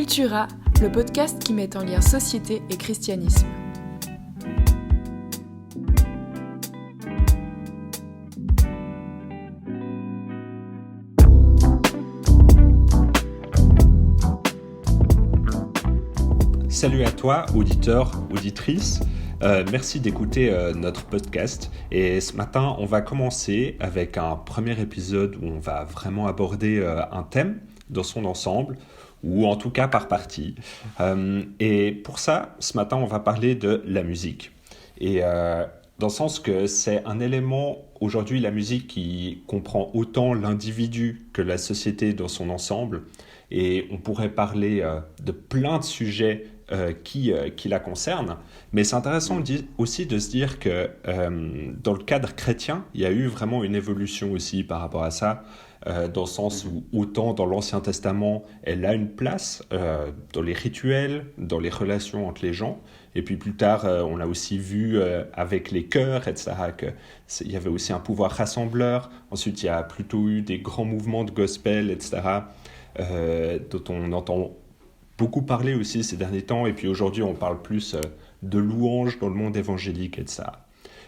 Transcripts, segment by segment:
Cultura, le podcast qui met en lien société et christianisme. Salut à toi, auditeur, auditrice. Merci d'écouter notre podcast. Et ce matin, on va commencer avec un premier épisode où on va vraiment aborder un thème dans son ensemble, ou en tout cas par partie. Et pour ça, ce matin, on va parler de la musique. Et dans le sens que c'est un élément, aujourd'hui, la musique qui comprend autant l'individu que la société dans son ensemble. Et on pourrait parler de plein de sujets qui la concernent. Mais c'est intéressant aussi de se dire que dans le cadre chrétien, il y a eu vraiment une évolution aussi par rapport à ça, dans le sens où autant dans l'Ancien Testament, elle a une place dans les rituels, dans les relations entre les gens. Et puis plus tard, on l'a aussi vu avec les chœurs, etc., qu'il y avait aussi un pouvoir rassembleur. Ensuite, il y a plutôt eu des grands mouvements de gospel, etc., dont on entend beaucoup parler aussi ces derniers temps. Et puis aujourd'hui, on parle plus de louanges dans le monde évangélique, etc.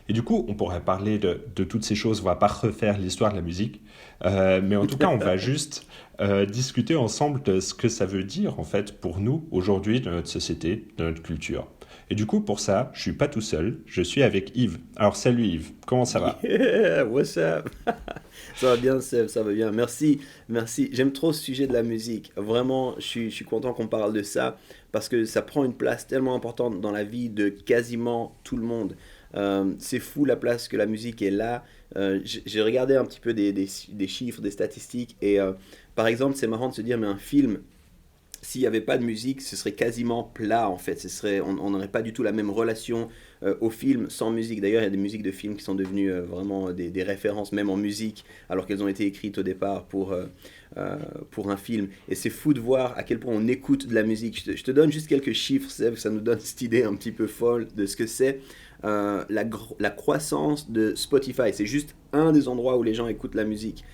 Et du coup, on pourrait parler de toutes ces choses. On ne va pas refaire l'histoire de la musique. Mais en tout cas, on va juste discuter ensemble de ce que ça veut dire, en fait, pour nous, aujourd'hui, dans notre société, dans notre culture. Et du coup, pour ça, je ne suis pas tout seul. Je suis avec Yves. Alors, salut Yves. Comment ça va? Yeah, what's up? Ça va bien, Seb, ça va bien. Merci, merci. J'aime trop ce sujet de la musique. Vraiment, je suis content qu'on parle de ça parce que ça prend une place tellement importante dans la vie de quasiment tout le monde. C'est fou la place que la musique est là. J'ai regardé un petit peu des chiffres, des statistiques et par exemple, c'est marrant de se dire, mais un film, s'il n'y avait pas de musique, ce serait quasiment plat en fait. On n'aurait pas du tout la même relation au film sans musique. D'ailleurs, il y a des musiques de films qui sont devenues vraiment des références même en musique, alors qu'elles ont été écrites au départ pour un film. Et c'est fou de voir à quel point on écoute de la musique. Je te donne juste quelques chiffres, ça nous donne cette idée un petit peu folle de ce que c'est. La croissance de Spotify, c'est juste un des endroits où les gens écoutent la musique.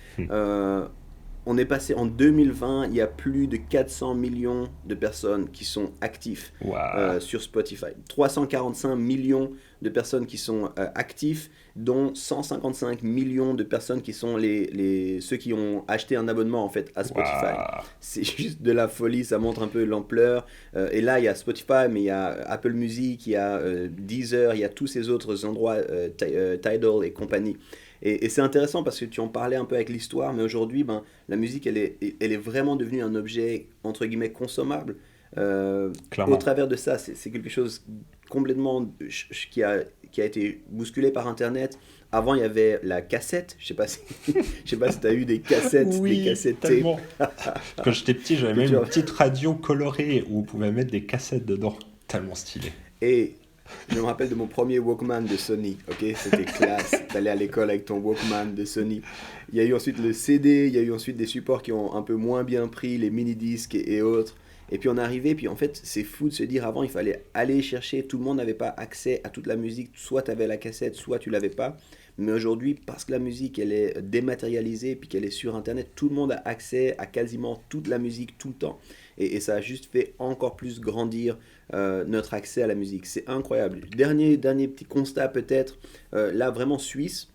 On est passé en 2020, il y a plus de 400 millions de personnes qui sont actifs sur Spotify. 345 millions de personnes qui sont actifs, dont 155 millions de personnes qui sont ceux qui ont acheté un abonnement en fait à Spotify. C'est juste de la folie, ça montre un peu l'ampleur. Et là, il y a Spotify, mais il y a Apple Music, il y a Deezer, il y a tous ces autres endroits, Tidal et compagnie. Et c'est intéressant parce que tu en parlais un peu avec l'histoire, mais aujourd'hui, la musique, elle est vraiment devenue un objet, entre guillemets, consommable. Au travers de ça, c'est quelque chose complètement qui a été bousculé par Internet. Avant, il y avait la cassette. Je sais pas si tu as eu des cassettes, oui, des cassettes tellement. Quand j'étais petit, j'avais même une petite radio colorée où on pouvait mettre des cassettes dedans. Tellement stylé. Et je me rappelle de mon premier Walkman de Sony, ok, c'était classe, d'aller à l'école avec ton Walkman de Sony. Il y a eu ensuite le CD, il y a eu ensuite des supports qui ont un peu moins bien pris, les mini-disques et autres. Et puis on est arrivé, puis en fait c'est fou de se dire, avant il fallait aller chercher, tout le monde n'avait pas accès à toute la musique, soit tu avais la cassette, soit tu l'avais pas. Mais aujourd'hui, parce que la musique elle est dématérialisée, puis qu'elle est sur Internet, tout le monde a accès à quasiment toute la musique tout le temps. Et ça a juste fait encore plus grandir notre accès à la musique. C'est incroyable. Dernier petit constat peut-être, là vraiment suisse,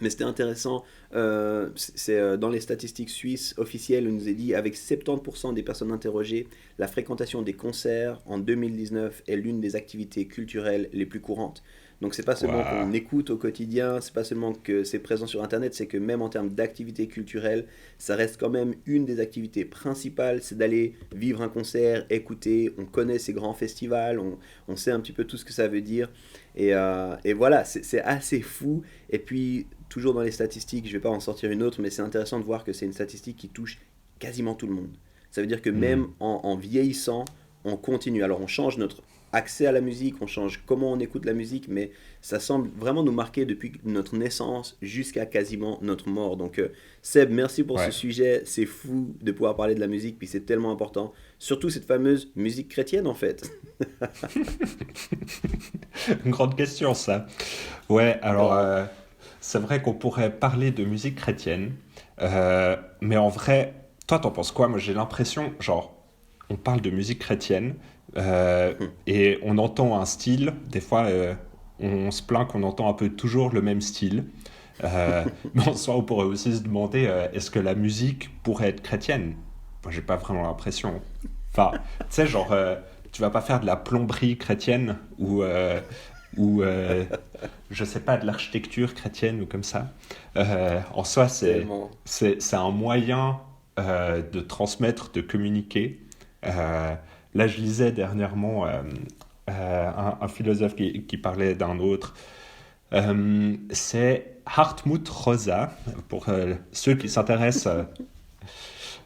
mais c'était intéressant, c'est dans les statistiques suisses officielles, on nous a dit avec 70% des personnes interrogées, la fréquentation des concerts en 2019 est l'une des activités culturelles les plus courantes. Donc c'est pas seulement qu'on écoute au quotidien, c'est pas seulement que c'est présent sur Internet, c'est que même en termes d'activités culturelles, ça reste quand même une des activités principales, c'est d'aller vivre un concert, écouter, on connaît ces grands festivals, on sait un petit peu tout ce que ça veut dire. Et voilà, c'est assez fou. Et puis, toujours dans les statistiques, je vais pas en sortir une autre, mais c'est intéressant de voir que c'est une statistique qui touche quasiment tout le monde. Ça veut dire que même en vieillissant, on continue. Alors on change notre accès à la musique, on change comment on écoute la musique, mais ça semble vraiment nous marquer depuis notre naissance jusqu'à quasiment notre mort. Donc Seb, merci pour ce sujet, c'est fou de pouvoir parler de la musique, puis c'est tellement important, surtout cette fameuse musique chrétienne en fait. Une grande question ça. Ouais, alors c'est vrai qu'on pourrait parler de musique chrétienne, mais en vrai, toi t'en penses quoi? Moi j'ai l'impression, genre, on parle de musique chrétienne et on entend un style. Des fois, on se plaint qu'on entend un peu toujours le même style. Mais en soi, on pourrait aussi se demander est-ce que la musique pourrait être chrétienne? Moi, j'ai pas vraiment l'impression. Enfin, tu sais, genre, tu vas pas faire de la plomberie chrétienne ou je sais pas, de l'architecture chrétienne ou comme ça. En soi, Tellement. c'est un moyen de transmettre, de communiquer. Là, je lisais dernièrement un philosophe qui parlait d'un autre. C'est Hartmut Rosa. Pour ceux qui s'intéressent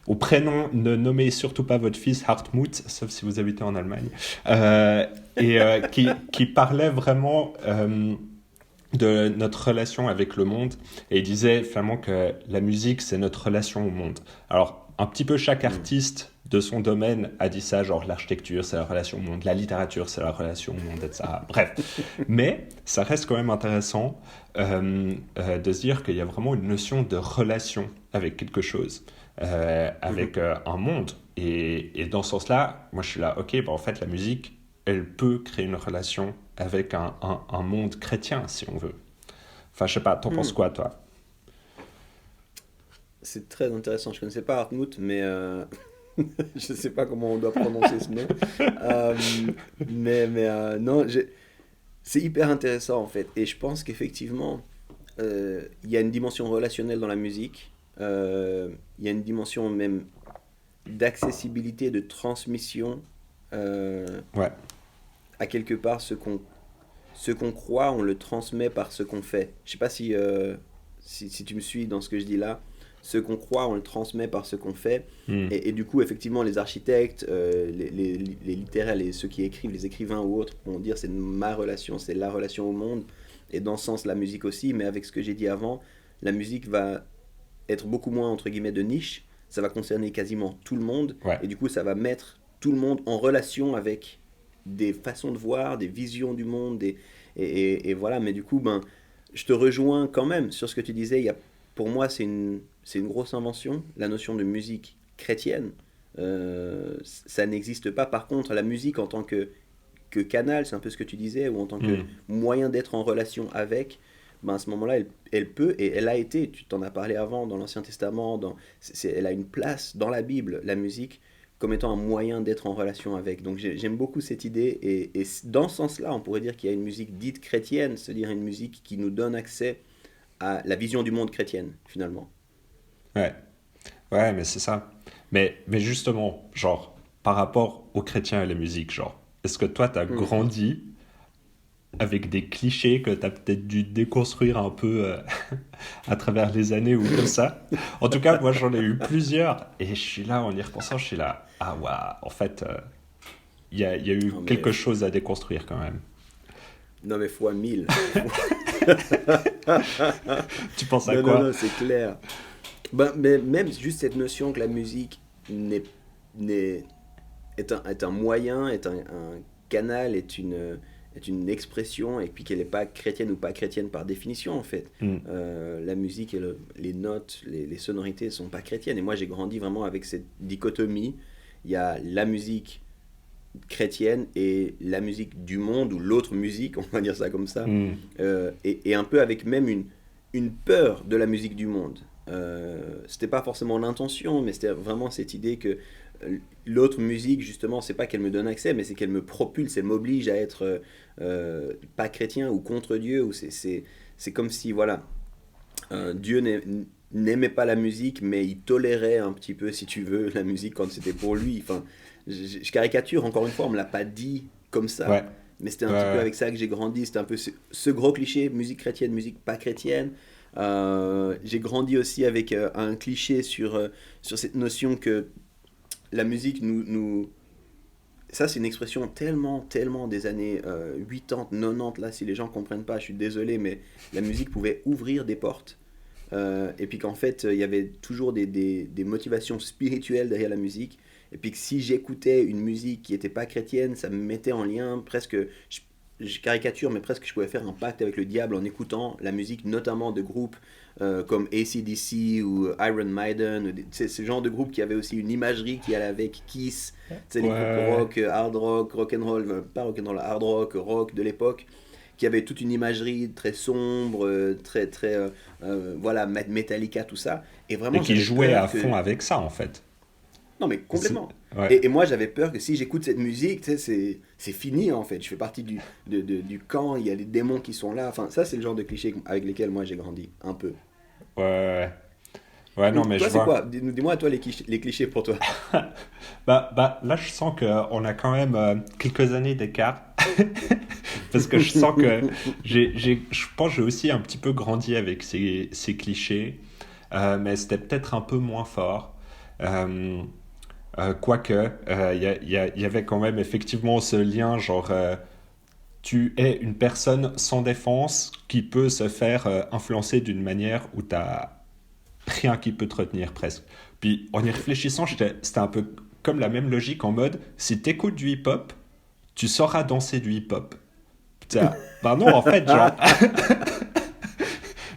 au prénom, ne nommez surtout pas votre fils Hartmut, sauf si vous habitez en Allemagne. Qui parlait vraiment de notre relation avec le monde. Et il disait finalement que la musique, c'est notre relation au monde. Alors, un petit peu chaque artiste de son domaine a dit ça, genre l'architecture, c'est la relation au monde, la littérature, c'est la relation au monde, etc. Bref. Mais ça reste quand même intéressant de se dire qu'il y a vraiment une notion de relation avec quelque chose, avec un monde. Et dans ce sens-là, moi je suis là, ok, bah en fait la musique, elle peut créer une relation avec un monde chrétien, si on veut. Enfin, je sais pas, t'en penses Hmm. quoi, toi? C'est très intéressant. Je ne connaissais pas Hartmut, mais je ne sais pas comment on doit prononcer ce nom. Euh, non, c'est hyper intéressant en fait. Et je pense qu'effectivement, il y a une dimension relationnelle dans la musique. Il y a une dimension même d'accessibilité, de transmission. Ouais. À quelque part, ce qu'on croit, on le transmet par ce qu'on fait. Je sais pas si tu me suis dans ce que je dis là. Ce qu'on croit, on le transmet par ce qu'on fait. Hmm. Et du coup, effectivement, les architectes, les littéraires, ceux qui écrivent, les écrivains ou autres, vont dire c'est ma relation, c'est la relation au monde. Et dans ce sens, la musique aussi. Mais avec ce que j'ai dit avant, la musique va être beaucoup moins, entre guillemets, de niche. Ça va concerner quasiment tout le monde. Ouais. Et du coup, ça va mettre tout le monde en relation avec des façons de voir, des visions du monde. Et voilà, mais du coup, ben, je te rejoins quand même sur ce que tu disais. Pour moi, c'est une grosse invention, la notion de musique chrétienne. Ça n'existe pas. Par contre, la musique en tant que canal, c'est un peu ce que tu disais, ou en tant que Hmm. moyen d'être en relation avec, ben à ce moment-là, elle peut, et elle a été, tu t'en as parlé avant, dans l'Ancien Testament, elle a une place dans la Bible, la musique, comme étant un moyen d'être en relation avec. Donc j'aime beaucoup cette idée, et dans ce sens-là, on pourrait dire qu'il y a une musique dite chrétienne, c'est-à-dire une musique qui nous donne accès à la vision du monde chrétienne, finalement. Ouais. Ouais, mais c'est ça. Mais justement, genre, par rapport aux chrétiens et la musique, genre, est-ce que toi, t'as Hmm. grandi avec des clichés que t'as peut-être dû déconstruire un peu à travers les années ou comme ça? En tout cas, moi, j'en ai eu plusieurs et je suis là, en y repensant, je suis là, ah waouh, en fait, il y a eu Non mais, quelque chose à déconstruire quand même. non mais fois mille. Tu penses à Non, non, quoi? non, c'est clair. Ben, mais même juste cette notion que la musique n'est, n'est, est un moyen, un canal, est une expression, et puis qu'elle n'est pas chrétienne ou pas chrétienne par définition, en fait. Hmm. La musique et les notes, les sonorités ne sont pas chrétiennes. Et moi, j'ai grandi vraiment avec cette dichotomie. Il y a la musique chrétienne et la musique du monde, ou l'autre musique, on va dire ça comme ça, Hmm. et un peu avec même une peur de la musique du monde. C'était pas forcément l'intention, mais c'était vraiment cette idée que l'autre musique, justement, c'est pas qu'elle me donne accès, mais c'est qu'elle me propulse, elle m'oblige à être pas chrétien ou contre Dieu, ou c'est comme si, voilà, Dieu n'aimait pas la musique, mais il tolérait un petit peu, si tu veux, la musique quand c'était pour lui. Enfin, je caricature, encore une fois, on me l'a pas dit comme ça, Ouais. mais c'était un Ouais, petit peu ouais. avec ça que j'ai grandi. C'était un peu ce gros cliché, musique chrétienne, musique pas chrétienne. J'ai grandi aussi avec un cliché sur cette notion que la musique ça, c'est une expression tellement, tellement des années 80, 90. Là, si les gens comprennent pas, je suis désolé, mais la musique pouvait ouvrir des portes. Et puis qu'en fait, il y avait toujours des motivations spirituelles derrière la musique. Et puis que si j'écoutais une musique qui n'était pas chrétienne, ça me mettait en lien presque. je caricature, mais presque je pouvais faire un pacte avec le diable en écoutant la musique, notamment de groupes comme AC/DC ou Iron Maiden, c'est ce genre de groupe qui avait aussi une imagerie qui allait avec Kiss, c'est les groupes Ouais. rock, hard rock, rock and roll, pas rock and roll, hard rock, rock de l'époque, qui avait toute une imagerie très sombre, voilà, Metallica, tout ça. Et Et vraiment, qui j'avais jouait à peur que fond avec ça, en fait. non, mais C'est- complètement. Ouais. Et moi, j'avais peur que si j'écoute cette musique, tu sais, c'est fini en fait. Je fais partie du camp, il y a les démons qui sont là. Enfin, ça, c'est le genre de clichés avec lesquels moi j'ai grandi, un peu. Ouais, ouais. Ouais, non, mais je Toi, c'est vois. quoi? Dis-moi, toi, les clichés pour toi. Là, je sens qu'on a quand même quelques années d'écart. Parce que je sens que je pense que j'ai aussi un petit peu grandi avec ces clichés. Mais c'était peut-être un peu moins fort. Euh, Quoique, il y avait quand même effectivement ce lien, genre, tu es une personne sans défense qui peut se faire influencer d'une manière où t'as rien qui peut te retenir presque. Puis en y réfléchissant, c'était un peu comme la même logique en mode, si t'écoutes du hip-hop, tu sauras danser du hip-hop. Ben non, en fait, genre,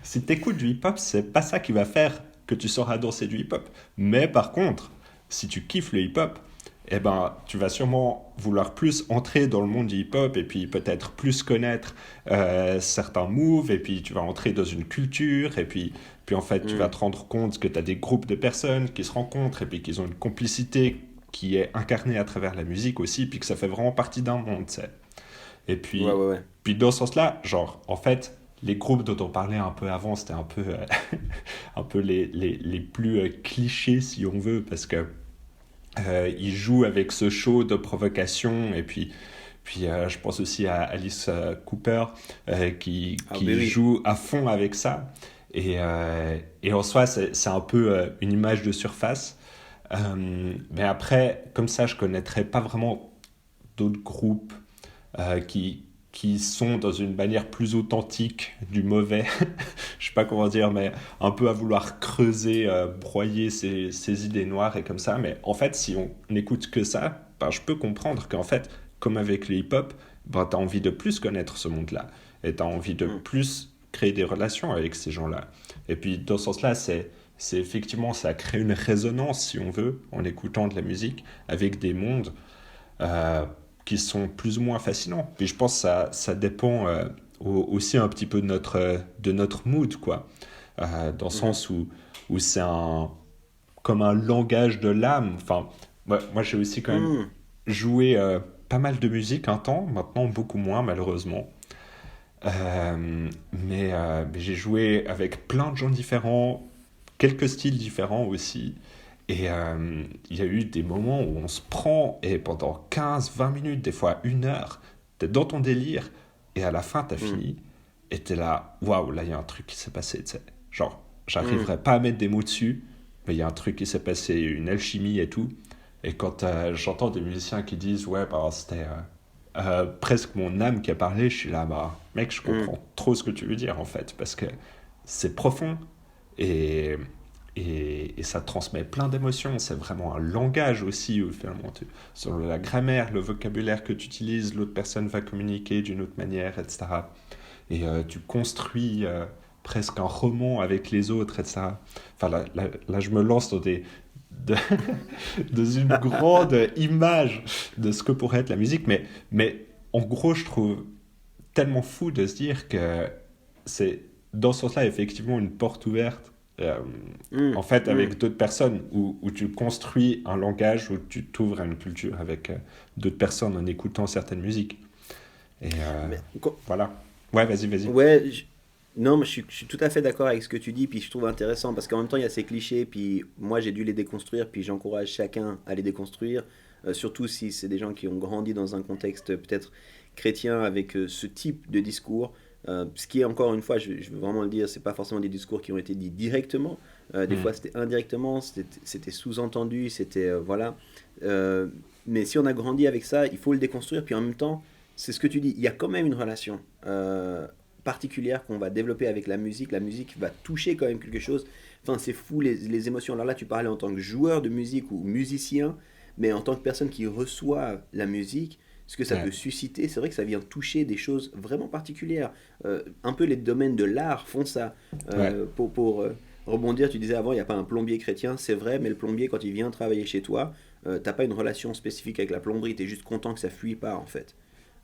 si t'écoutes du hip-hop, c'est pas ça qui va faire que tu sauras danser du hip-hop. Mais par contre, si tu kiffes le hip-hop, eh ben, tu vas sûrement vouloir plus entrer dans le monde du hip-hop et puis peut-être plus connaître certains moves et puis tu vas entrer dans une culture et puis en fait, tu vas Hmm. te rendre compte que tu as des groupes de personnes qui se rencontrent et puis qu'ils ont une complicité qui est incarnée à travers la musique aussi, puis que ça fait vraiment partie d'un monde, tu sais. Et Ouais, ouais, ouais. puis dans ce sens-là, genre, en fait, les groupes dont on parlait un peu avant, c'était un peu, un peu les plus clichés, si on veut, parce que ils jouent avec ce show de provocation, et puis je pense aussi à Alice Cooper, Ah, qui ben oui. joue à fond avec ça. Et en soi, c'est un peu une image de surface. Mais après, comme ça, je connaîtrais pas vraiment d'autres groupes qui sont dans une manière plus authentique du mauvais, je sais pas comment dire, mais un peu à vouloir creuser, broyer ces idées noires et comme ça. Mais en fait, si on n'écoute que ça, ben, je peux comprendre qu'en fait, comme avec le hip-hop, ben, tu as envie de plus connaître ce monde-là. Et tu as envie de Hmm. plus créer des relations avec ces gens-là. Et puis, dans ce sens-là, c'est effectivement, ça crée une résonance, si on veut, en écoutant de la musique, avec des mondes euh, qui sont plus ou moins fascinants. Puis je pense que ça dépend aussi un petit peu de notre mood, quoi. Dans le Mhm. sens où c'est comme un langage de l'âme. Enfin, moi j'ai aussi quand même Hmm. joué pas mal de musique un temps, maintenant beaucoup moins malheureusement. Mais j'ai joué avec plein de gens différents, quelques styles différents aussi. Et il y a eu des moments où on se prend et pendant 15 20 minutes, des fois 1 heure, t'es dans ton délire et à la fin t'as Hmm. fini et t'es là, waouh, là il y a un truc qui s'est passé, tu sais. Genre, Hmm. j'arriverai pas à mettre des mots dessus, mais il y a un truc qui s'est passé, une alchimie et tout. Et quand j'entends des musiciens qui disent, ouais, bah c'était presque mon âme qui a parlé, je suis là, bah mec, je Hmm. comprends trop ce que tu veux dire en fait, parce que c'est profond et, et ça transmet plein d'émotions. C'est vraiment un langage aussi, où finalement, sur la grammaire, le vocabulaire que tu utilises, l'autre personne va communiquer d'une autre manière, etc. Et tu construis presque un roman avec les autres, etc. Enfin, là, je me lance de- dans une grande image de ce que pourrait être la musique, mais en gros, je trouve tellement fou de se dire que c'est dans ce sens-là effectivement une porte ouverte Hmm. en fait Hmm. avec d'autres personnes où tu construis un langage, où tu t'ouvres à une culture avec d'autres personnes en écoutant certaines musiques. Et Mais, voilà. Ouais, vas-y, vas-y. ouais, non, mais je suis tout à fait d'accord avec ce que tu dis, puis je trouve intéressant parce qu'en même temps, il y a ces clichés, puis moi j'ai dû les déconstruire, puis j'encourage chacun à les déconstruire, surtout si c'est des gens qui ont grandi dans un contexte peut-être chrétien avec ce type de discours. Ce qui est encore une fois, je veux vraiment le dire, c'est pas forcément des discours qui ont été dits directement, des Hmm. fois c'était indirectement, c'était sous-entendu, c'était voilà. Euh, mais si on a grandi avec ça, il faut le déconstruire, puis en même temps, c'est ce que tu dis, il y a quand même une relation particulière qu'on va développer avec la musique. La musique va toucher quand même quelque chose. Enfin, c'est fou les émotions. Alors là, tu parlais en tant que joueur de musique ou musicien, mais en tant que personne qui reçoit la musique, ce que ça Ouais. peut susciter, c'est vrai que ça vient toucher des choses vraiment particulières. Un peu les domaines de l'art font ça. Ouais. Pour rebondir, tu disais avant, il n'y a pas un plombier chrétien, c'est vrai, mais le plombier, quand il vient travailler chez toi, t'as pas une relation spécifique avec la plomberie, tu es juste content que ça fuit pas en fait.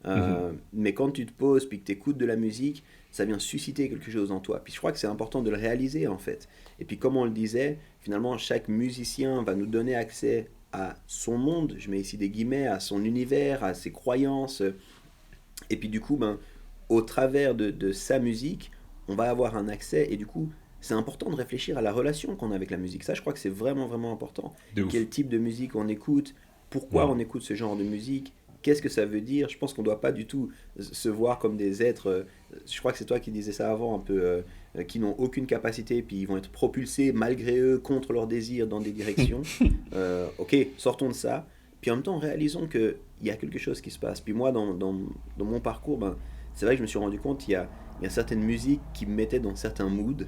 Mhm. Mais quand tu te poses puis que tu écoutes de la musique, ça vient susciter quelque chose en toi. Puis je crois que c'est important de le réaliser en fait. Et puis comme on le disait, finalement chaque musicien va nous donner accès à son monde, je mets ici des guillemets, à son univers, à ses croyances. Et puis du coup, ben, au travers de sa musique, on va avoir un accès. Et du coup, c'est important de réfléchir à la relation qu'on a avec la musique. Ça, je crois que c'est vraiment, vraiment important. De ouf. Quel type de musique on écoute, pourquoi on Mhm. écoute ce genre de musique, qu'est-ce que ça veut dire. Je pense qu'on ne doit pas du tout se voir comme des êtres, je crois que c'est toi qui disais ça avant, un peu, qui n'ont aucune capacité, puis ils vont être propulsés malgré eux, contre leurs désirs, dans des directions. Ok, sortons de ça. Puis en même temps, réalisons qu'il y a quelque chose qui se passe. Puis moi, dans mon parcours, ben, c'est vrai que je me suis rendu compte qu'il y a certaines musiques qui me mettaient dans certains moods.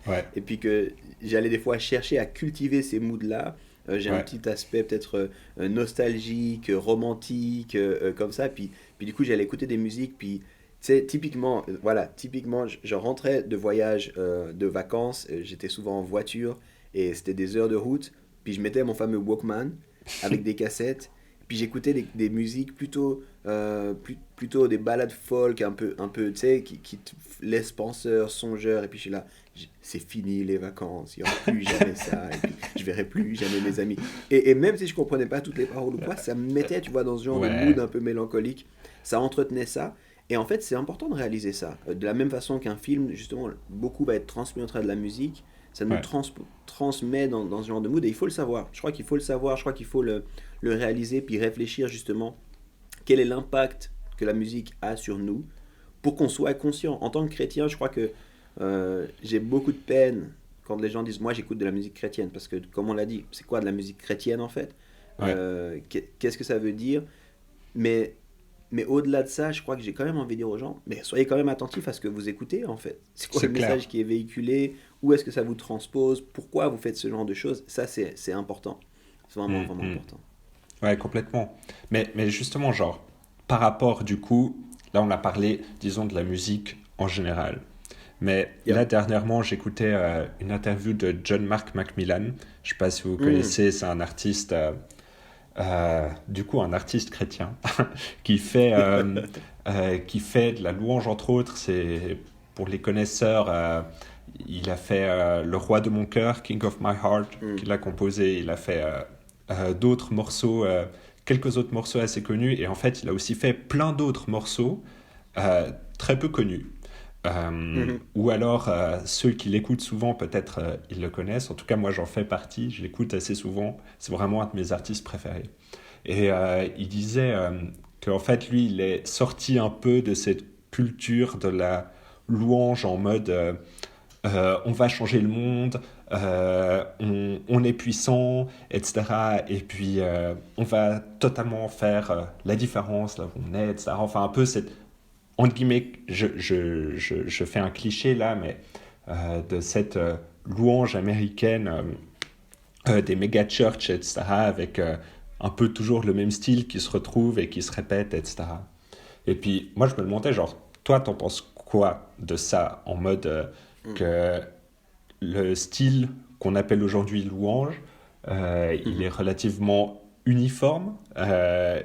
Ouais. Et puis que j'allais des fois chercher à cultiver ces moods-là. J'ai un Ouais. petit aspect peut-être nostalgique, romantique, comme ça. Puis du coup, j'allais écouter des musiques. Puis, tu sais, typiquement, voilà, typiquement, je rentrais de voyage de vacances. J'étais souvent en voiture et c'était des heures de route. Puis je mettais mon fameux Walkman avec des cassettes. Puis j'écoutais des musiques plutôt des ballades folk, un peu tu sais, qui te laissent penseur, songeur. Et puis je suis là, c'est fini les vacances, il n'y aura plus jamais ça. Et puis je verrai plus jamais mes amis. Et même si je comprenais pas toutes les paroles ou quoi, ça me mettait, tu vois, dans ce genre de mood Ouais. un peu mélancolique. Ça entretenait ça. Et en fait, c'est important de réaliser ça. De la même façon qu'un film, justement, beaucoup va être transmis au travers de la musique. Ça nous Ouais. transmet dans ce genre de mood. Et il faut le savoir. Je crois qu'il faut le savoir. Je crois qu'il faut le réaliser. Puis réfléchir justement quel est l'impact que la musique a sur nous pour qu'on soit conscient. En tant que chrétien, je crois que j'ai beaucoup de peine quand les gens disent moi j'écoute de la musique chrétienne. Parce que, comme on l'a dit, c'est quoi de la musique chrétienne en fait? Ouais. Qu'est-ce que ça veut dire? Mais mais au-delà de ça, je crois que j'ai quand même envie de dire aux gens, mais soyez quand même attentifs à ce que vous écoutez en fait. C'est quoi le C'est clair. message qui est véhiculé? Où est-ce que ça vous transpose? Pourquoi vous faites ce genre de choses? Ça, c'est important. C'est vraiment, Mhm. vraiment Mhm. important. Ouais, complètement. Mais justement, genre, par rapport, du coup, là, on a parlé, disons, de la musique en général. Mais là, Yep. dernièrement, j'écoutais une interview de John Mark Macmillan. Je sais pas si vous Hmm. connaissez, c'est un artiste, du coup, un artiste chrétien qui fait de la louange, entre autres. C'est, pour les connaisseurs, il a fait Le Roi de mon cœur, King of My Heart, Hmm. qu'il a composé. Il a fait d'autres morceaux, quelques autres morceaux assez connus. Et en fait, il a aussi fait plein d'autres morceaux très peu connus. Mhm. Ou alors, ceux qui l'écoutent souvent, peut-être ils le connaissent. En tout cas, moi, j'en fais partie. Je l'écoute assez souvent. C'est vraiment un de mes artistes préférés. Et il disait qu'en fait, lui, il est sorti un peu de cette culture de la louange en mode on va changer le monde, on est puissant, etc. Et puis on va totalement faire la différence là où on est, etc. Enfin, un peu cette, entre guillemets, je fais un cliché là, mais de cette louange américaine des méga church, etc., avec un peu toujours le même style qui se retrouve et qui se répète, etc. Et puis, moi, je me demandais, genre, toi, t'en penses quoi de ça, en mode Hmm. que le style qu'on appelle aujourd'hui louange, il est Mhm. relativement uniforme.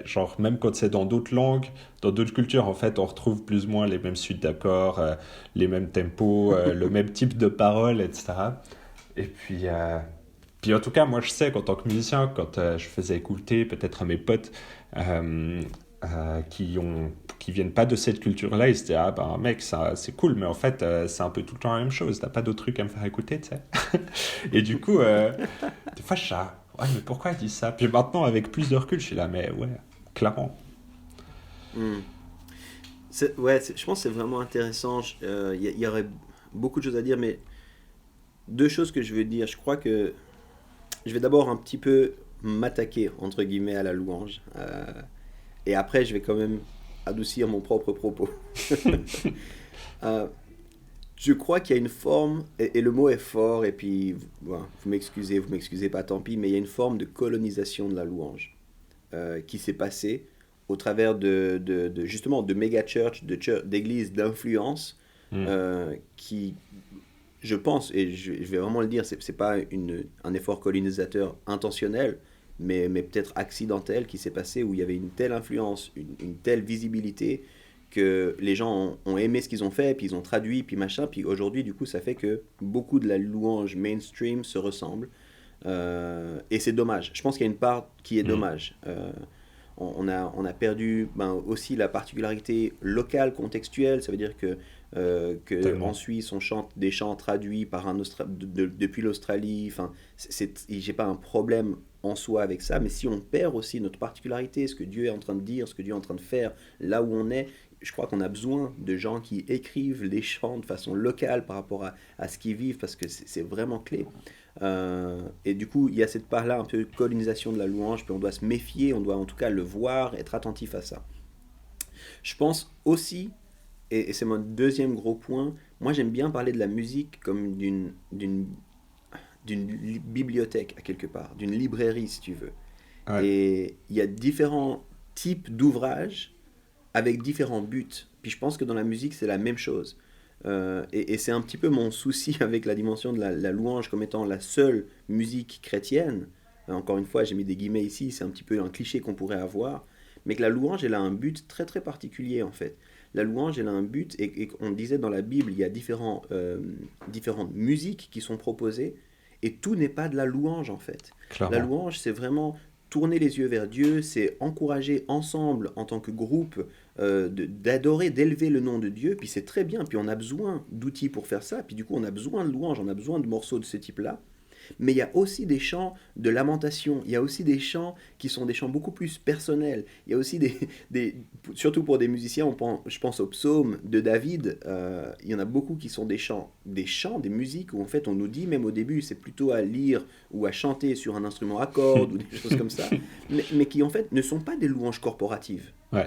Genre, même quand c'est dans d'autres langues, dans d'autres cultures, en fait, on retrouve plus ou moins les mêmes suites d'accords, les mêmes tempos, le même type de paroles, etc. Et puis en tout cas, moi je sais qu'en tant que musicien, quand je faisais écouter peut-être à mes potes euh, qui viennent pas de cette culture-là, ils se disaient ah ben mec, ça c'est cool, mais en fait c'est un peu tout le temps la même chose. T'as pas d'autres trucs à me faire écouter, tu sais. Et du coup, des fois je suis là, ouais mais pourquoi ils disent ça? Puis maintenant avec plus de recul, je suis là, mais ouais, clairement. Hmm. Ouais, je pense que c'est vraiment intéressant. Il y aurait beaucoup de choses à dire, mais deux choses que je veux dire. Je crois que je vais d'abord un petit peu m'attaquer, entre guillemets, à la louange. Et après, je vais quand même adoucir mon propre propos. Euh, je crois qu'il y a une forme, et le mot est fort, et puis bon, vous m'excusez pas, tant pis, mais il y a une forme de colonisation de la louange qui s'est passée au travers justement de méga church, d'églises d'influence Mm. qui, je pense, et je vais vraiment le dire, c'est pas un effort colonisateur intentionnel, mais peut-être accidentel qui s'est passé où il y avait une telle influence, une telle visibilité que les gens ont aimé ce qu'ils ont fait, puis ils ont traduit, puis machin, puis aujourd'hui, du coup, ça fait que beaucoup de la louange mainstream se ressemble. Et c'est dommage. Je pense qu'il y a une part qui est Mm. dommage. On a perdu aussi la particularité locale, contextuelle. Ça veut dire que en Tellement. Suisse, on chante des chants traduits par depuis l'Australie. Enfin, j'ai pas un problème en soi avec ça, mais si on perd aussi notre particularité, ce que Dieu est en train de dire, ce que Dieu est en train de faire, là où on est, je crois qu'on a besoin de gens qui écrivent les chants de façon locale par rapport à ce qu'ils vivent, parce que c'est vraiment clé. Et du coup, il y a cette part-là, un peu de colonisation de la louange, puis on doit se méfier, on doit en tout cas le voir, être attentif à ça. Je pense aussi, et c'est mon deuxième gros point, moi j'aime bien parler de la musique comme d'une bibliothèque, à quelque part, d'une librairie, si tu veux. Ouais. Et il y a différents types d'ouvrages avec différents buts. Puis je pense que dans la musique, c'est la même chose. Et c'est un petit peu mon souci avec la dimension de la louange comme étant la seule musique chrétienne. Encore une fois, j'ai mis des guillemets ici, c'est un petit peu un cliché qu'on pourrait avoir. Mais que la louange, elle a un but très très particulier en fait. La louange, elle a un but, et on disait dans la Bible, il y a différentes musiques qui sont proposées, et tout n'est pas de la louange en fait. La Clairement. louange, c'est vraiment tourner les yeux vers Dieu, c'est encourager ensemble en tant que groupe d'adorer, d'élever le nom de Dieu, puis c'est très bien, puis on a besoin d'outils pour faire ça, puis du coup on a besoin de louanges, on a besoin de morceaux de ce type-là, mais il y a aussi des chants de lamentation, il y a aussi des chants qui sont des chants beaucoup plus personnels, il y a aussi des surtout pour des musiciens, je pense aux psaumes de David, il y en a beaucoup qui sont des musiques où en fait on nous dit même au début c'est plutôt à lire ou à chanter sur un instrument à cordes ou des choses comme ça, mais qui en fait ne sont pas des louanges corporatives. Ouais.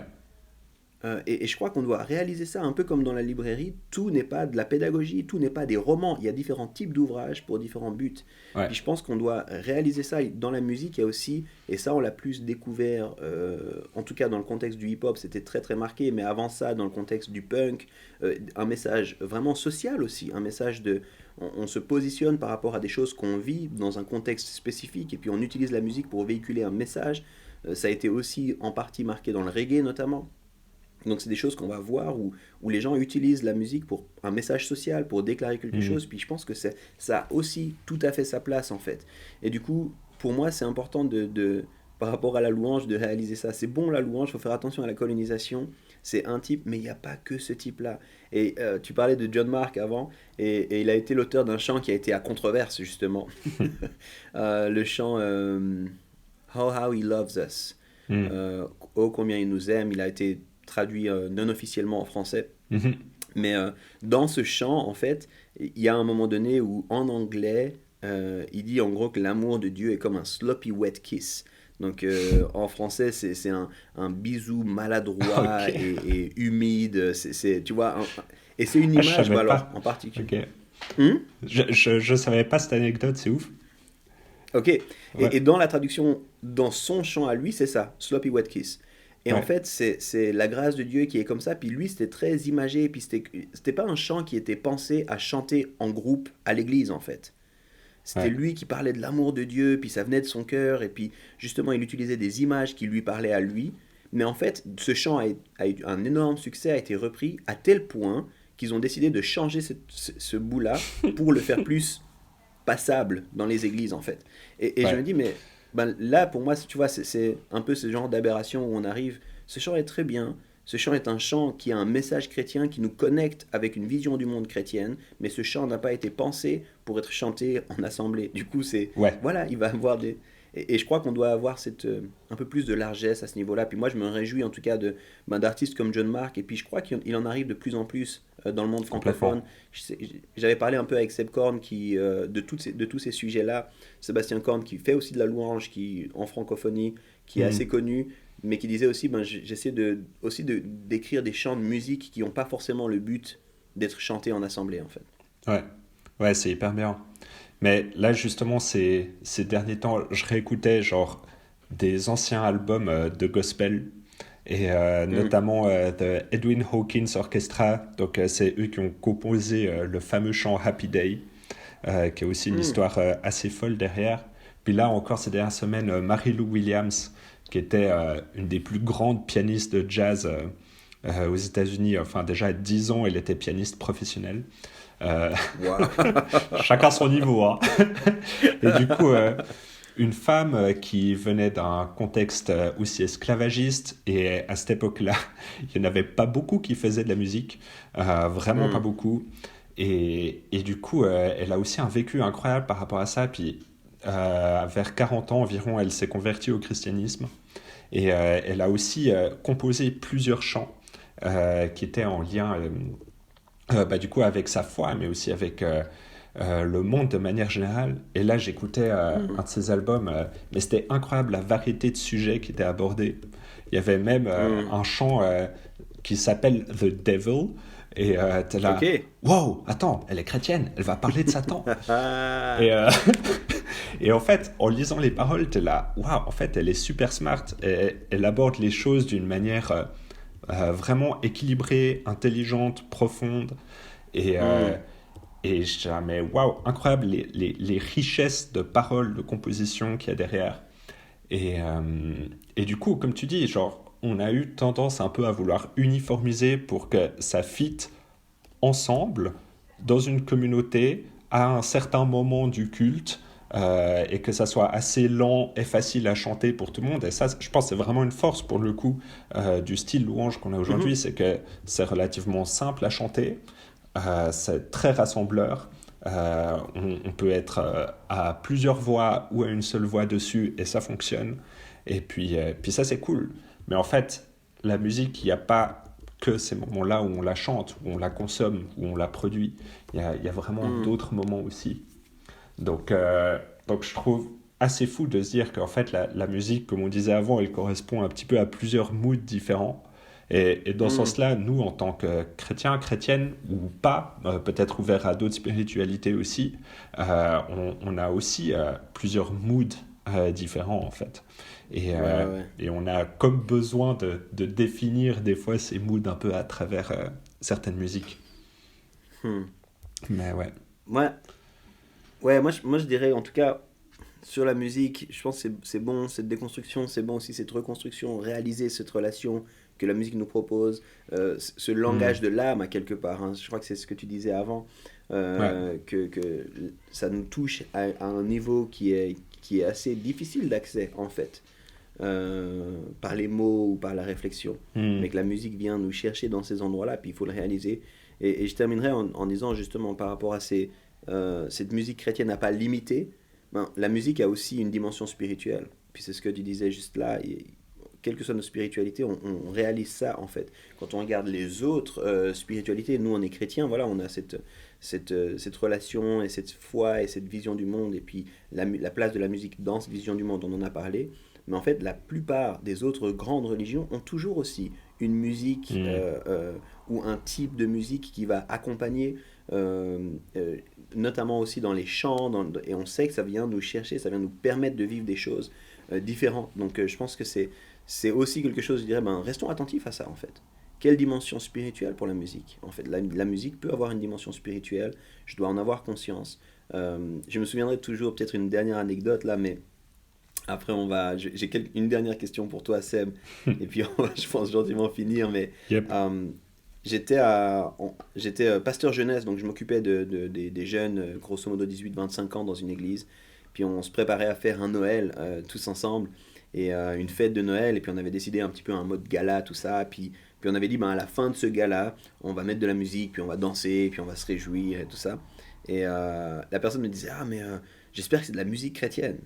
Et je crois qu'on doit réaliser ça un peu comme dans la librairie. Tout n'est pas de la pédagogie, tout n'est pas des romans. Il y a différents types d'ouvrages pour différents buts. Ouais. Puis je pense qu'on doit réaliser ça. Dans la musique, il y a aussi, et ça on l'a plus découvert, en tout cas dans le contexte du hip-hop, c'était très très marqué, mais avant ça, dans le contexte du punk, un message vraiment social aussi, un message on se positionne par rapport à des choses qu'on vit dans un contexte spécifique, et puis on utilise la musique pour véhiculer un message. Ça a été aussi en partie marqué dans le reggae notamment. Donc c'est des choses qu'on va voir où les gens utilisent la musique pour un message social, pour déclarer quelque Mm. chose. Puis je pense que ça a aussi tout à fait sa place en fait. Et du coup, pour moi, c'est important par rapport à la louange, de réaliser ça. C'est bon la louange, il faut faire attention à la colonisation. C'est un type, mais il n'y a pas que ce type-là. Et tu parlais de John Mark avant, et il a été l'auteur d'un chant qui a été à controverse justement. Le chant How He Loves Us. Mm. Euh, oh combien il nous aime, il a été traduit non officiellement en français. Mhm. Mais dans ce chant, en fait, il y a un moment donné où en anglais, il dit en gros que l'amour de Dieu est comme un sloppy wet kiss. Donc en français, c'est un bisou maladroit Ok. et humide. Tu vois, et c'est une Ah, je image, savais alors, pas. en particulier. Ok. Hmm. Je savais pas cette anecdote, c'est ouf. Ok. Et, Ouais. et dans la traduction, dans son chant à lui, c'est ça, Sloppy Wet Kiss. Et en Ouais. fait, c'est la grâce de Dieu qui est comme ça. Puis lui, c'était très imagé. Puis c'était pas un chant qui était pensé à chanter en groupe à l'église, en fait. C'était Ouais. lui qui parlait de l'amour de Dieu, puis ça venait de son cœur. Et puis justement, il utilisait des images qui lui parlaient à lui. Mais en fait, ce chant a eu un énorme succès, a été repris à tel point qu'ils ont décidé de changer ce bout-là pour le faire plus passable dans les églises en fait. Et je Ouais. me dis, mais ben, là pour moi, tu vois, c'est un peu ce genre d'aberration où on arrive. Ce chant est très bien. Ce chant est un chant qui a un message chrétien qui nous connecte avec une vision du monde chrétienne, mais ce chant n'a pas été pensé pour être chanté en assemblée. Du coup, Ouais. voilà, il va avoir des. Et je crois qu'on doit avoir un peu plus de largesse à ce niveau-là. Puis moi, je me réjouis en tout cas d'artistes comme John Mark. Et puis je crois qu'il en arrive de plus en plus dans le monde francophone. Complètement. J'avais parlé un peu avec Seb Korn de tous ces sujets-là. Sébastien Korn qui fait aussi de la louange en francophonie, qui est assez Mm. connu, mais qui disait aussi, j'essaie d'écrire des chants de musique qui n'ont pas forcément le but d'être chantés en assemblée en fait. Ouais. Ouais, c'est hyper bien. Mais là, justement, ces derniers temps, je réécoutais genre des anciens albums de gospel et notamment The Edwin Hawkins Orchestra. Donc c'est eux qui ont composé le fameux chant Happy Day, qui a aussi une histoire assez folle derrière. Puis là encore ces dernières semaines, Mary-Lou Williams, qui était une des plus grandes pianistes de jazz aux États-Unis. Enfin déjà à 10 ans, elle était pianiste professionnelle. Wow. Chacun son niveau, hein. Et du coup, une femme qui venait d'un contexte aussi esclavagiste, et à cette époque-là, il n'y en avait pas beaucoup qui faisaient de la musique, vraiment pas beaucoup. Et du coup, elle a aussi un vécu incroyable par rapport à ça. Puis, vers 40 ans environ, elle s'est convertie au christianisme. Et elle a aussi composé plusieurs chants qui étaient en lien du coup avec sa foi, mais aussi avec le monde de manière générale. Et là, j'écoutais un de ses albums, mais c'était incroyable la variété de sujets qui étaient abordés. Il y avait même un chant qui s'appelle The Devil, et t'es là, wow, attends, elle est chrétienne, elle va parler de Satan. et, et en fait, en lisant les paroles, t'es là, waouh, en fait, elle est super smart, et elle aborde les choses d'une manière vraiment équilibrée, intelligente, profonde, et je dis, mais waouh, incroyable les richesses de paroles, de composition qu'il y a derrière. Et du coup, comme tu dis, genre, on a eu tendance un peu à vouloir uniformiser pour que ça fitte ensemble dans une communauté à un certain moment du culte, et que ça soit assez lent et facile à chanter pour tout le monde. Et ça, je pense, c'est vraiment une force pour le coup du style louange qu'on a aujourd'hui, c'est que c'est relativement simple à chanter, c'est très rassembleur. On peut être à plusieurs voix ou à une seule voix dessus et ça fonctionne. Et puis ça, c'est cool. Mais en fait, la musique, il n'y a pas que ces moments-là où on la chante, où on la consomme, où on la produit. Il y a vraiment d'autres moments aussi. Donc je trouve assez fou de se dire qu'en fait, la musique, comme on disait avant, elle correspond un petit peu à plusieurs moods différents. Et dans ce sens-là, nous, en tant que chrétiens, chrétiennes ou pas, peut-être ouverts à d'autres spiritualités aussi, on a aussi plusieurs moods différents, en fait. Et on a comme besoin de définir des fois ces moods un peu à travers certaines musiques. Mais ouais. Moi, je dirais, en tout cas, sur la musique, je pense que c'est bon, cette déconstruction, c'est bon aussi cette reconstruction, réaliser cette relation que la musique nous propose, ce langage de l'âme à quelque part, hein. Je crois que c'est ce que tu disais avant, que ça nous touche à un niveau qui est assez difficile d'accès en fait, par les mots ou par la réflexion, mais que la musique vient nous chercher dans ces endroits-là, puis il faut le réaliser. Et je terminerai en disant justement par rapport à cette musique chrétienne n'a pas limité. La musique a aussi une dimension spirituelle. Puis c'est ce que tu disais juste là. Quelle que soit notre spiritualité, on réalise ça en fait. Quand on regarde les autres spiritualités, nous on est chrétiens, voilà, on a cette relation et cette foi et cette vision du monde, et puis la place de la musique dans cette vision du monde, on en a parlé. Mais en fait, la plupart des autres grandes religions ont toujours aussi une musique ou un type de musique qui va accompagner, notamment aussi dans les chants, et on sait que ça vient nous chercher, ça vient nous permettre de vivre des choses différentes. Donc je pense que c'est aussi quelque chose, je dirais, restons attentifs à ça en fait. Quelle dimension spirituelle pour la musique? En fait, la musique peut avoir une dimension spirituelle, je dois en avoir conscience. Je me souviendrai toujours, peut-être une dernière anecdote là, mais après j'ai une dernière question pour toi, Seb, et puis on va, je pense, gentiment finir, mais Yep. j'étais pasteur jeunesse, donc je m'occupais des jeunes, grosso modo 18-25 ans dans une église, puis on se préparait à faire un Noël tous ensemble, et une fête de Noël, et puis on avait décidé un petit peu un mode gala, tout ça, puis on avait dit, à la fin de ce gala, on va mettre de la musique, puis on va danser, puis on va se réjouir, et tout ça. Et la personne me disait, ah mais j'espère que c'est de la musique chrétienne.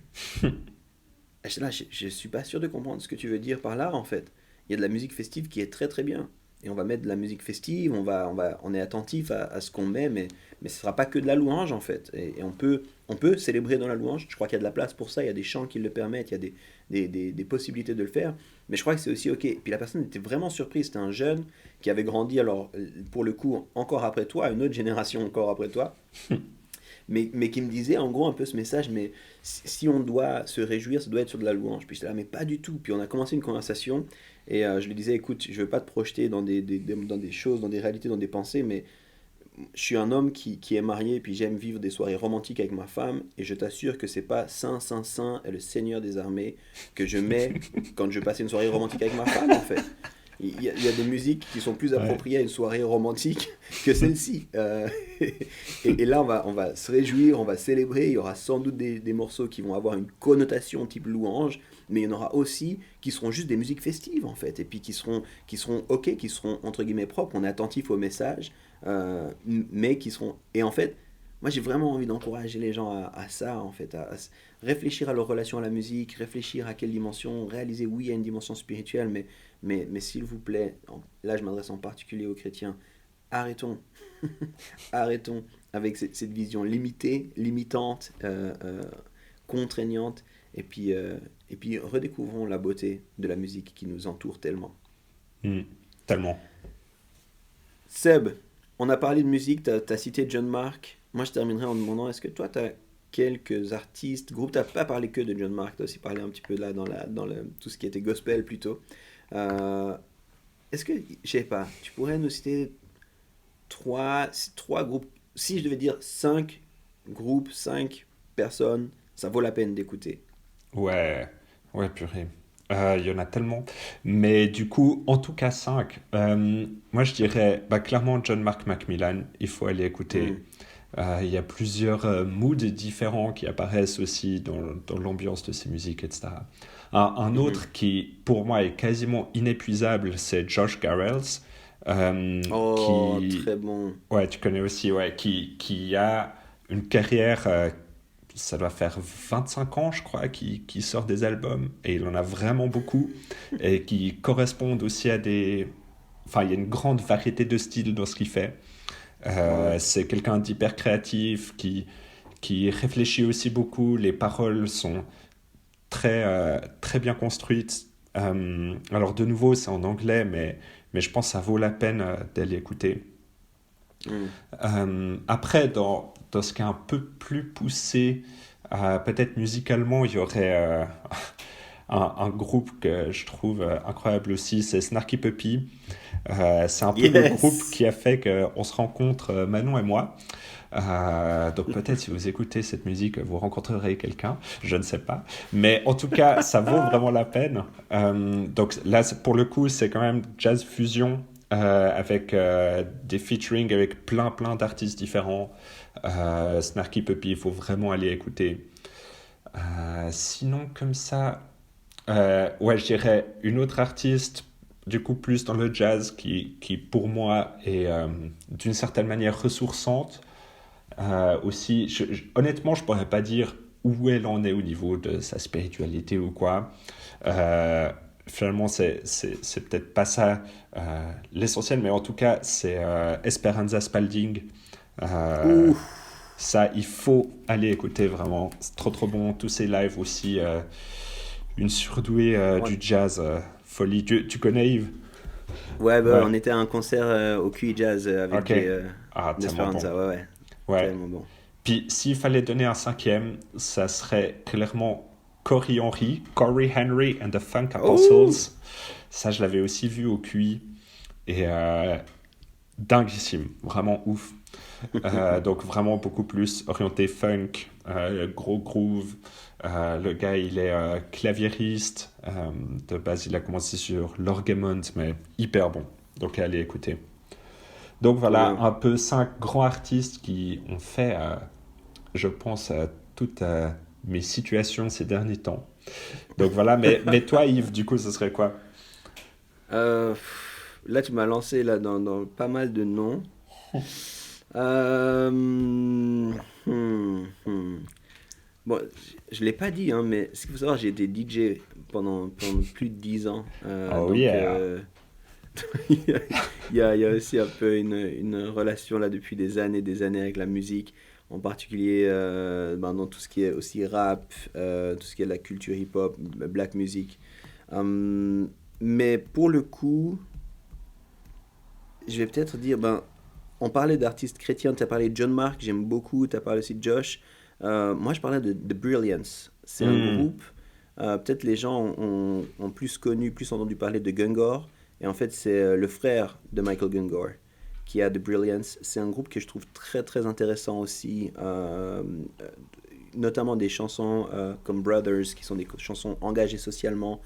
Et j'étais là, je suis pas sûr de comprendre ce que tu veux dire par là, en fait. Il y a de la musique festive qui est très très bien. Et on va mettre de la musique festive, on est attentif à ce qu'on met, mais ce ne sera pas que de la louange, en fait. Et on peut célébrer dans la louange. Je crois qu'il y a de la place pour ça, il y a des chants qui le permettent, il y a des possibilités de le faire. Mais je crois que c'est aussi OK. Puis la personne était vraiment surprise. C'était un jeune qui avait grandi, alors, pour le coup, encore après toi, une autre génération encore après toi. mais qui me disait en gros un peu ce message, mais si on doit se réjouir, ça doit être sur de la louange. Puis j'étais là, mais pas du tout. Puis on a commencé une conversation et je lui disais, écoute, je veux pas te projeter dans dans des choses, dans des réalités, dans des pensées, mais je suis un homme qui est marié, puis j'aime vivre des soirées romantiques avec ma femme, et je t'assure que c'est pas Saint, Saint, Saint est le Seigneur des armées que je mets quand je passe une soirée romantique avec ma femme, en fait. Il y a des musiques qui sont plus Ouais. appropriées à une soirée romantique que celle-ci. Et là, on va se réjouir, on va célébrer. Il y aura sans doute des morceaux qui vont avoir une connotation type louange, mais il y en aura aussi qui seront juste des musiques festives, en fait, et puis qui seront OK, qui seront entre guillemets propres. On est attentif au message, mais qui seront. Et en fait, moi, j'ai vraiment envie d'encourager les gens à ça, en fait, réfléchir à leur relation à la musique, réfléchir à quelle dimension, réaliser, oui, il y a une dimension spirituelle, mais s'il vous plaît, là, je m'adresse en particulier aux chrétiens, arrêtons, arrêtons avec cette vision limitée, limitante, contraignante, et puis redécouvrons la beauté de la musique qui nous entoure tellement. Mm. Tellement. Seb, on a parlé de musique, tu as cité John Mark. Moi, je terminerai en demandant, est-ce que toi, tu as quelques artistes, groupes, tu n'as pas parlé que de John Mark, tu as aussi parlé un petit peu là tout ce qui était gospel plutôt. Euh, Est-ce que, je sais pas, tu pourrais nous citer trois groupes, si je devais dire cinq groupes, cinq personnes, ça vaut la peine d'écouter. Ouais, ouais, purée. Il y en a tellement. Mais du coup, en tout cas 5. Moi, je dirais bah, clairement John Mark Macmillan, il faut aller écouter. Hmm, Il y a plusieurs moods différents qui apparaissent aussi dans l'ambiance de ces musiques, etc. Un mhm. autre qui, pour moi, est quasiment inépuisable, c'est Josh Garrels, Oh, qui, très bon. ouais, tu connais aussi, ouais, qui a une carrière, ça doit faire 25 ans, je crois, qui sort des albums, et il en a vraiment beaucoup, et qui correspondent aussi à des... Enfin, il y a une grande variété de styles dans ce qu'il fait. Ouais. C'est quelqu'un d'hyper créatif qui réfléchit aussi beaucoup. Les paroles sont très bien construites. Alors de nouveau, c'est en anglais, mais je pense que ça vaut la peine d'aller écouter. Hmm. Après, dans ce qui est un peu plus poussé, peut-être musicalement, il y aurait un groupe que je trouve incroyable aussi, c'est Snarky Puppy. C'est un peu le groupe Yes! qui a fait qu'on se rencontre, Manon et moi. Donc peut-être si vous écoutez cette musique, vous rencontrerez quelqu'un, je ne sais pas. Mais en tout cas, ça vaut vraiment la peine. Donc là, pour le coup, c'est quand même jazz fusion avec des featuring avec plein d'artistes différents. Snarky Puppy, il faut vraiment aller écouter. Sinon, comme ça, ouais, je dirais une autre artiste, du coup plus dans le jazz, qui pour moi est d'une certaine manière ressourçante. Aussi, honnêtement, je pourrais pas dire où elle en est au niveau de sa spiritualité ou quoi. Euh, Finalement, c'est peut-être pas ça l'essentiel, mais en tout cas, c'est Esperanza Spalding. Euh, Ouh! Ça, il faut aller écouter vraiment. C'est trop bon. Tous ces lives aussi. Une surdouée du On- jazz, folie. Tu connais Yves? Ouais, bah, Ouais. on était à un concert au QI Jazz avec Ok. Jay Ah, tellement bon. d'Esperanza, ouais, ouais. Ouais. Tellement bon. Puis s'il fallait donner un cinquième, ça serait clairement Corey Henry and the Funk Oh! Apostles. Ça, je l'avais aussi vu au QI. Et dinguissime. Vraiment ouf. Donc vraiment beaucoup plus orienté funk, gros groove. Le gars, il est claviériste. De base, il a commencé sur l'orgemont, mais hyper bon. Donc allez écouter. Donc Trop voilà, bien. un peu 5 grands artistes qui ont fait, je pense, toutes mes situations ces derniers temps. Donc voilà, mais toi, Yves, du coup, ce serait quoi? Là, tu m'as lancé là, dans pas mal de noms. Euh, hmm. Bon, je ne l'ai pas dit, hein, mais ce qu'il faut savoir, j'ai été DJ pendant plus de 10 ans. Oh Donc, yeah! il y a, il y a aussi un peu une relation là depuis des années avec la musique, en particulier ben, dans tout ce qui est aussi rap, tout ce qui est la culture hip-hop, black music. Mais pour le coup, je vais peut-être dire, ben, on parlait d'artistes chrétiens, tu as parlé de John Mark, j'aime beaucoup, tu as parlé aussi de Josh. Moi, je parlais de Brilliance. C'est un groupe, peut-être les gens ont plus connu, plus entendu parler de Gungor. Et en fait, c'est le frère de Michael Gungor qui a The Brilliance. C'est un groupe que je trouve très, très intéressant aussi. Notamment des chansons comme Brothers, qui sont des chansons engagées socialement.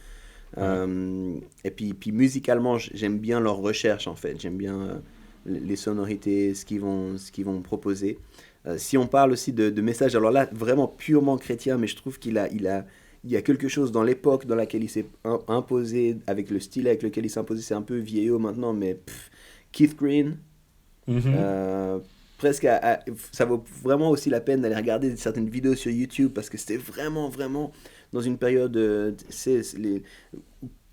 Et puis musicalement, j'aime bien leur recherche, en fait. J'aime bien les sonorités, ce qu'ils vont proposer. Si on parle aussi de messages, alors là, vraiment purement chrétien, mais je trouve il y a quelque chose dans l'époque dans laquelle il s'est imposé, avec le style avec lequel il s'est imposé, c'est un peu vieillot maintenant, mais Keith Green, presque ça vaut vraiment aussi la peine d'aller regarder certaines vidéos sur YouTube, parce que c'était vraiment, vraiment dans une période, les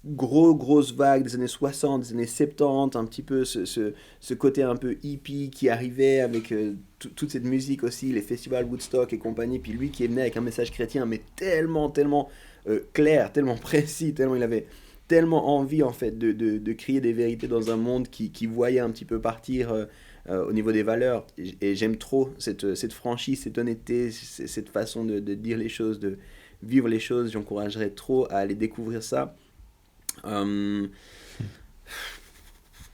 grosses vagues des années 60, des années 70, un petit peu ce côté un peu hippie qui arrivait avec toute cette musique aussi, les festivals Woodstock et compagnie, puis lui qui est venu avec un message chrétien, mais tellement clair, tellement précis, tellement il avait tellement envie en fait de crier des vérités dans un monde qui voyait un petit peu partir au niveau des valeurs. Et j'aime trop cette franchise, cette honnêteté, cette façon de dire les choses, de vivre les choses. J'encouragerais trop à aller découvrir ça.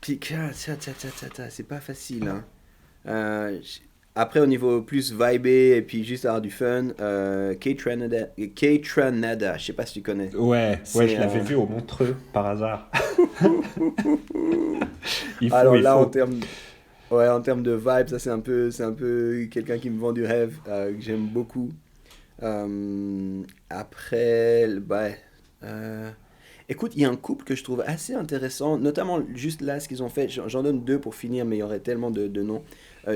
C'est pas facile, hein. Après, au niveau plus vibé et puis juste avoir du fun, K-Tranada, je sais pas si tu connais. Ouais, je l'avais vu au Montreux par hasard. En termes de vibe, ça c'est un peu quelqu'un qui me vend du rêve, que j'aime beaucoup. Après, écoute, il y a un couple que je trouve assez intéressant, notamment juste là ce qu'ils ont fait. J'en donne deux pour finir, mais il y aurait tellement de noms.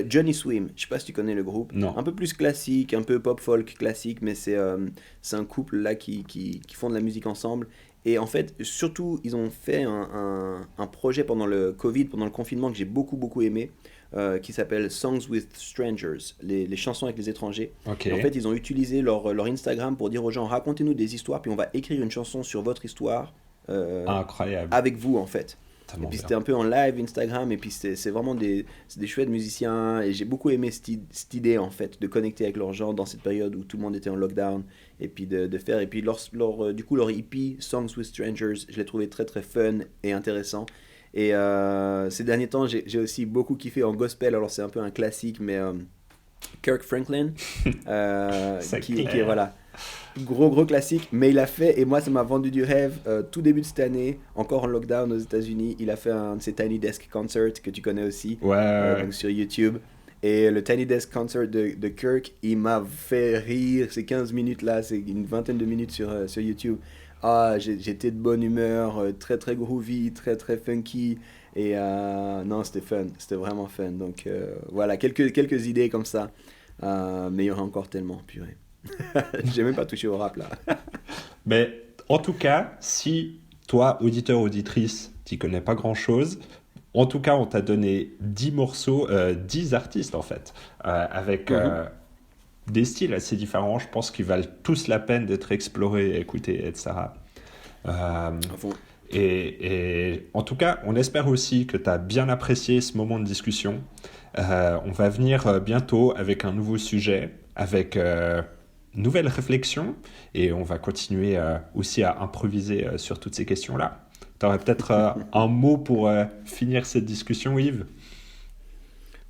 Johnny Swim, je sais pas si tu connais le groupe. Non. Un peu plus classique, un peu pop-folk classique, mais c'est un couple là qui font de la musique ensemble. Et en fait, surtout, ils ont fait un projet pendant le Covid, pendant le confinement, que j'ai beaucoup aimé, qui s'appelle Songs with Strangers, les chansons avec les étrangers. Okay. En fait, ils ont utilisé leur Instagram pour dire aux gens, racontez-nous des histoires, puis on va écrire une chanson sur votre histoire incroyable. avec vous, en fait. Tellement Et puis bien. c'était un peu en live Instagram, et puis c'est vraiment des chouettes musiciens, et j'ai beaucoup aimé cette idée, en fait, de connecter avec leurs gens dans cette période où tout le monde était en lockdown, et puis de faire, et puis du coup leur EP, Songs with Strangers, je l'ai trouvé très très fun et intéressant. Et ces derniers temps, j'ai aussi beaucoup kiffé en gospel. Alors c'est un peu un classique, mais Kirk Franklin, qui est voilà, gros classique, mais il a fait, et moi ça m'a vendu du rêve, tout début de cette année, encore en lockdown aux États-Unis, il a fait un de ses Tiny Desk Concerts que tu connais aussi, donc sur YouTube. Et le Tiny Desk Concert de Kirk, il m'a fait rire. Ces 15 minutes là, c'est une vingtaine de minutes sur YouTube. J'étais de bonne humeur, très très groovy, très très funky, et non, c'était fun, c'était vraiment fun. Donc voilà, quelques idées comme ça, mais il y aura encore tellement, purée. J'ai même pas touché au rap là. Mais en tout cas, si toi, auditeur, auditrice, tu connais pas grand chose, en tout cas, on t'a donné 10 morceaux, 10 artistes en fait, avec des styles assez différents. Je pense qu'ils valent tous la peine d'être explorés, écoutés, etc. Et en tout cas, on espère aussi que tu as bien apprécié ce moment de discussion. On va venir bientôt avec un nouveau sujet, avec nouvelles réflexions, et on va continuer aussi à improviser sur toutes ces questions-là. Tu aurais peut-être un mot pour finir cette discussion, Yves?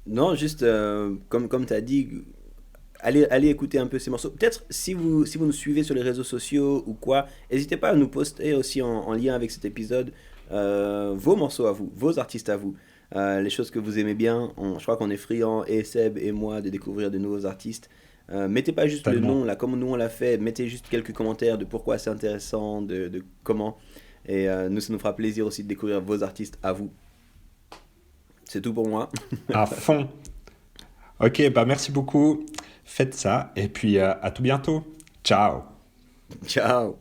Non, juste comme tu as dit, allez écouter un peu ces morceaux. Peut-être si vous nous suivez sur les réseaux sociaux ou quoi, n'hésitez pas à nous poster aussi en lien avec cet épisode vos morceaux à vous, vos artistes à vous, les choses que vous aimez bien. Je crois qu'on est friands, et Seb et moi, de découvrir de nouveaux artistes. Mettez pas juste le nom là comme nous on l'a fait, mettez juste quelques commentaires de pourquoi c'est intéressant, de comment. Et nous, ça nous fera plaisir aussi de découvrir vos artistes à vous. C'est tout pour moi. À fond. Ok, merci beaucoup. Faites ça. Et puis à tout bientôt. Ciao. Ciao.